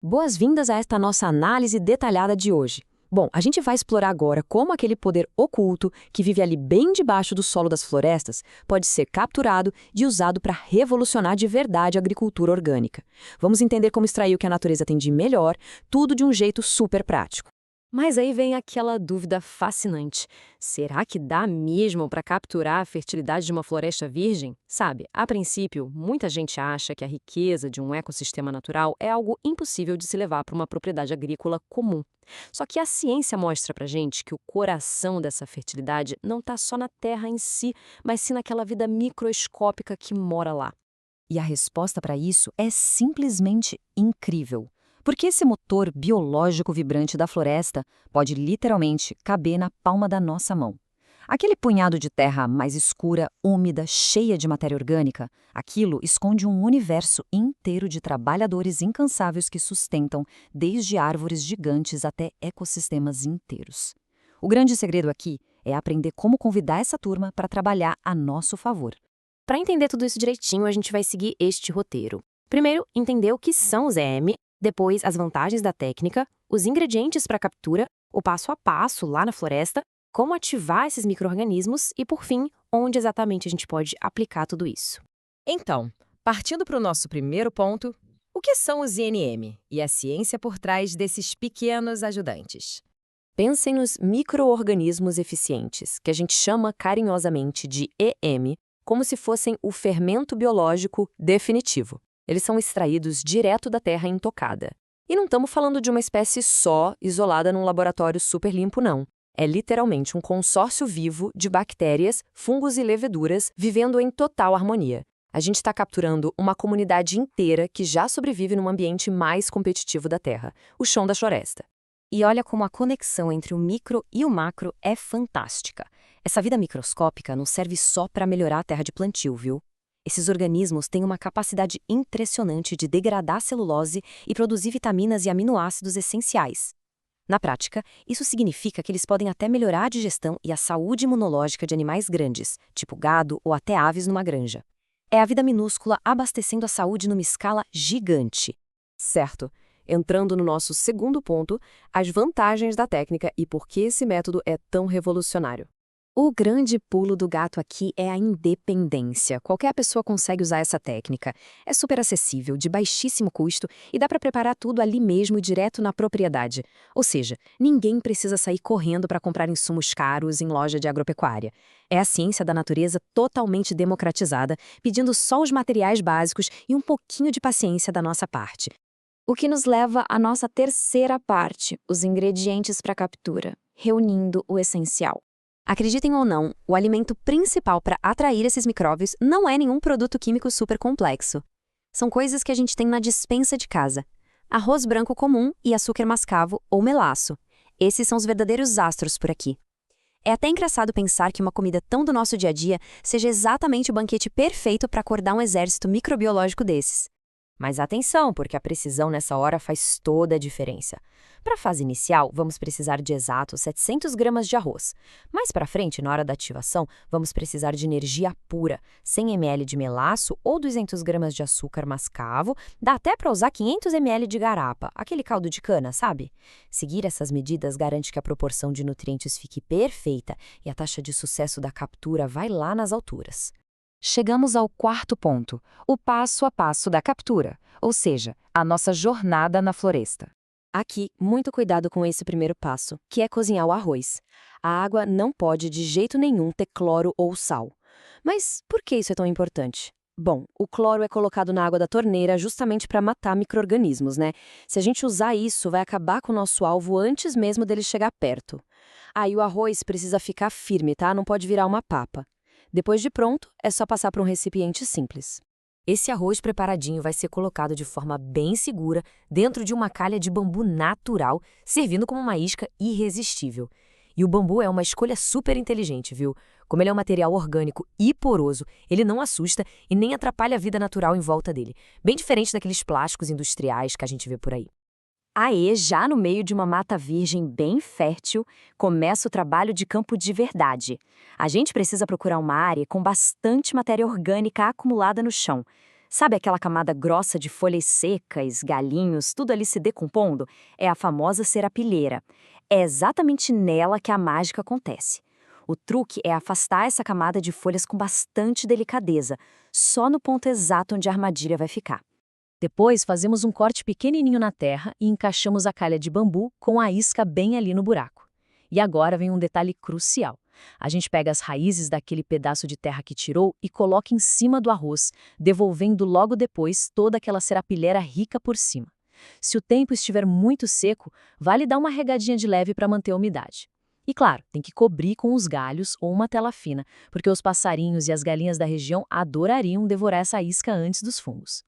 Boas-vindas a esta nossa análise detalhada de hoje. Bom, a gente vai explorar agora como aquele poder oculto que vive ali bem debaixo do solo das florestas pode ser capturado e usado para revolucionar de verdade a agricultura orgânica. Vamos entender como extrair o que a natureza tem de melhor, tudo de um jeito super prático. Mas aí vem aquela dúvida fascinante. Será que dá mesmo para capturar a fertilidade de uma floresta virgem? Sabe, a princípio, muita gente acha que a riqueza de um ecossistema natural é algo impossível de se levar para uma propriedade agrícola comum. Só que a ciência mostra pra gente que o coração dessa fertilidade não está só na terra em si, mas sim naquela vida microscópica que mora lá. E a resposta para isso é simplesmente incrível. Porque esse motor biológico vibrante da floresta pode literalmente caber na palma da nossa mão. Aquele punhado de terra mais escura, úmida, cheia de matéria orgânica, aquilo esconde um universo inteiro de trabalhadores incansáveis que sustentam desde árvores gigantes até ecossistemas inteiros. O grande segredo aqui é aprender como convidar essa turma para trabalhar a nosso favor. Para entender tudo isso direitinho, a gente vai seguir este roteiro. Primeiro, entender o que são os EM, depois as vantagens da técnica, os ingredientes para a captura, o passo a passo lá na floresta, como ativar esses micro-organismos e, por fim, onde exatamente a gente pode aplicar tudo isso. Então, partindo para o nosso primeiro ponto, o que são os INM e a ciência por trás desses pequenos ajudantes? Pensem nos micro-organismos eficientes, que a gente chama carinhosamente de EM, como se fossem o fermento biológico definitivo. Eles são extraídos direto da terra intocada. E não estamos falando de uma espécie só, isolada num laboratório super limpo, não. É literalmente um consórcio vivo de bactérias, fungos e leveduras vivendo em total harmonia. A gente está capturando uma comunidade inteira que já sobrevive num ambiente mais competitivo da Terra, o chão da floresta. E olha como a conexão entre o micro e o macro é fantástica. Essa vida microscópica não serve só para melhorar a terra de plantio, viu? Esses organismos têm uma capacidade impressionante de degradar celulose e produzir vitaminas e aminoácidos essenciais. Na prática, isso significa que eles podem até melhorar a digestão e a saúde imunológica de animais grandes, tipo gado ou até aves numa granja. É a vida minúscula abastecendo a saúde numa escala gigante. Certo. Entrando no nosso segundo ponto, as vantagens da técnica e por que esse método é tão revolucionário. O grande pulo do gato aqui é a independência. Qualquer pessoa consegue usar essa técnica. É super acessível, de baixíssimo custo e dá para preparar tudo ali mesmo e direto na propriedade. Ou seja, ninguém precisa sair correndo para comprar insumos caros em loja de agropecuária. É a ciência da natureza totalmente democratizada, pedindo só os materiais básicos e um pouquinho de paciência da nossa parte. O que nos leva à nossa terceira parte, os ingredientes para captura, reunindo o essencial. Acreditem ou não, o alimento principal para atrair esses micróbios não é nenhum produto químico super complexo. São coisas que a gente tem na despensa de casa. Arroz branco comum e açúcar mascavo ou melaço. Esses são os verdadeiros astros por aqui. É até engraçado pensar que uma comida tão do nosso dia a dia seja exatamente o banquete perfeito para acordar um exército microbiológico desses. Mas atenção, porque a precisão nessa hora faz toda a diferença. Para a fase inicial, vamos precisar de exatos 700 gramas de arroz. Mais para frente, na hora da ativação, vamos precisar de energia pura, 100 ml de melaço ou 200 gramas de açúcar mascavo, dá até para usar 500 ml de garapa, aquele caldo de cana, sabe? Seguir essas medidas garante que a proporção de nutrientes fique perfeita e a taxa de sucesso da captura vai lá nas alturas. Chegamos ao quarto ponto, o passo a passo da captura, ou seja, a nossa jornada na floresta. Aqui, muito cuidado com esse primeiro passo, que é cozinhar o arroz. A água não pode de jeito nenhum ter cloro ou sal. Mas por que isso é tão importante? Bom, o cloro é colocado na água da torneira justamente para matar micro-organismos, né? Se a gente usar isso, vai acabar com o nosso alvo antes mesmo dele chegar perto. Aí o arroz precisa ficar firme, tá? Não pode virar uma papa. Depois de pronto, é só passar para um recipiente simples. Esse arroz preparadinho vai ser colocado de forma bem segura dentro de uma calha de bambu natural, servindo como uma isca irresistível. E o bambu é uma escolha super inteligente, viu? Como ele é um material orgânico e poroso, ele não assusta e nem atrapalha a vida natural em volta dele, bem diferente daqueles plásticos industriais que a gente vê por aí. Aí, já no meio de uma mata virgem bem fértil, começa o trabalho de campo de verdade. A gente precisa procurar uma área com bastante matéria orgânica acumulada no chão. Sabe aquela camada grossa de folhas secas, galinhos, tudo ali se decompondo? É a famosa serapilheira. É exatamente nela que a mágica acontece. O truque é afastar essa camada de folhas com bastante delicadeza, só no ponto exato onde a armadilha vai ficar. Depois, fazemos um corte pequenininho na terra e encaixamos a calha de bambu com a isca bem ali no buraco. E agora vem um detalhe crucial. A gente pega as raízes daquele pedaço de terra que tirou e coloca em cima do arroz, devolvendo logo depois toda aquela serapilheira rica por cima. Se o tempo estiver muito seco, vale dar uma regadinha de leve para manter a umidade. E claro, tem que cobrir com os galhos ou uma tela fina, porque os passarinhos e as galinhas da região adorariam devorar essa isca antes dos fungos.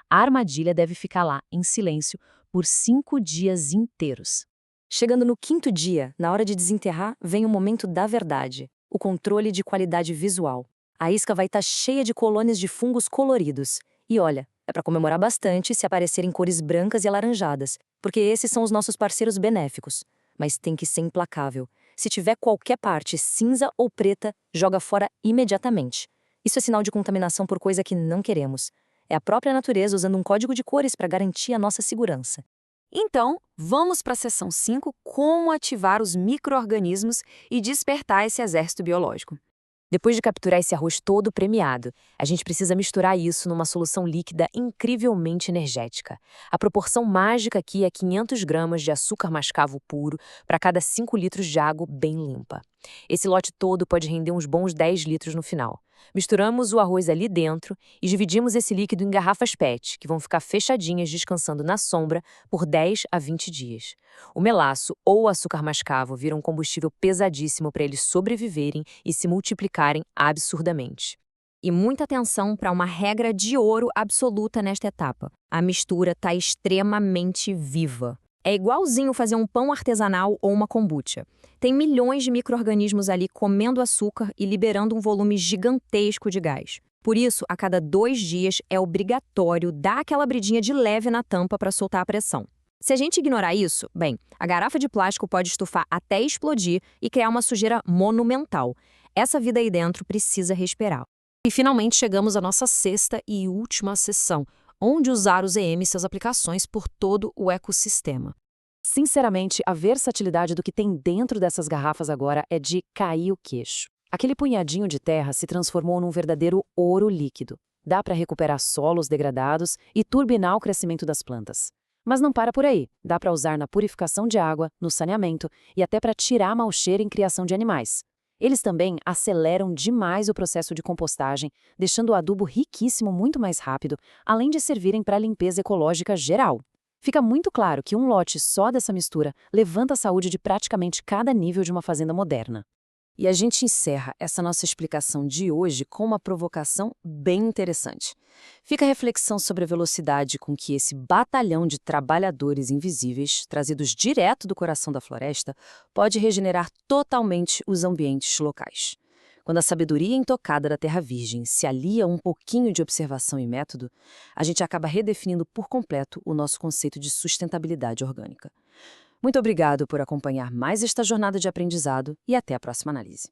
A armadilha deve ficar lá, em silêncio, por 5 dias inteiros. Chegando no 5º dia, na hora de desenterrar, vem o momento da verdade, o controle de qualidade visual. A isca vai estar cheia de colônias de fungos coloridos. E olha, é para comemorar bastante se aparecerem cores brancas e alaranjadas, porque esses são os nossos parceiros benéficos. Mas tem que ser implacável. Se tiver qualquer parte cinza ou preta, joga fora imediatamente. Isso é sinal de contaminação por coisa que não queremos. É a própria natureza usando um código de cores para garantir a nossa segurança. Então, vamos para a seção 5, como ativar os micro-organismos e despertar esse exército biológico. Depois de capturar esse arroz todo premiado, a gente precisa misturar isso numa solução líquida incrivelmente energética. A proporção mágica aqui é 500 gramas de açúcar mascavo puro para cada 5 litros de água bem limpa. Esse lote todo pode render uns bons 10 litros no final. Misturamos o arroz ali dentro e dividimos esse líquido em garrafas PET, que vão ficar fechadinhas descansando na sombra por 10 a 20 dias. O melaço ou o açúcar mascavo vira um combustível pesadíssimo para eles sobreviverem e se multiplicarem absurdamente. E muita atenção para uma regra de ouro absoluta nesta etapa. A mistura está extremamente viva. É igualzinho fazer um pão artesanal ou uma kombucha. Tem milhões de micro-organismos ali comendo açúcar e liberando um volume gigantesco de gás. Por isso, a cada 2 dias é obrigatório dar aquela abridinha de leve na tampa para soltar a pressão. Se a gente ignorar isso, bem, a garrafa de plástico pode estufar até explodir e criar uma sujeira monumental. Essa vida aí dentro precisa respirar. E finalmente chegamos à nossa 6ª e última sessão, onde usar os EM e suas aplicações por todo o ecossistema. Sinceramente, a versatilidade do que tem dentro dessas garrafas agora é de cair o queixo. Aquele punhadinho de terra se transformou num verdadeiro ouro líquido. Dá para recuperar solos degradados e turbinar o crescimento das plantas. Mas não para por aí. Dá para usar na purificação de água, no saneamento e até para tirar mau cheiro em criação de animais. Eles também aceleram demais o processo de compostagem, deixando o adubo riquíssimo muito mais rápido, além de servirem para a limpeza ecológica geral. Fica muito claro que um lote só dessa mistura levanta a saúde de praticamente cada nível de uma fazenda moderna. E a gente encerra essa nossa explicação de hoje com uma provocação bem interessante. Fica a reflexão sobre a velocidade com que esse batalhão de trabalhadores invisíveis, trazidos direto do coração da floresta, pode regenerar totalmente os ambientes locais. Quando a sabedoria intocada da Terra Virgem se alia a um pouquinho de observação e método, a gente acaba redefinindo por completo o nosso conceito de sustentabilidade orgânica. Muito obrigado por acompanhar mais esta jornada de aprendizado e até a próxima análise.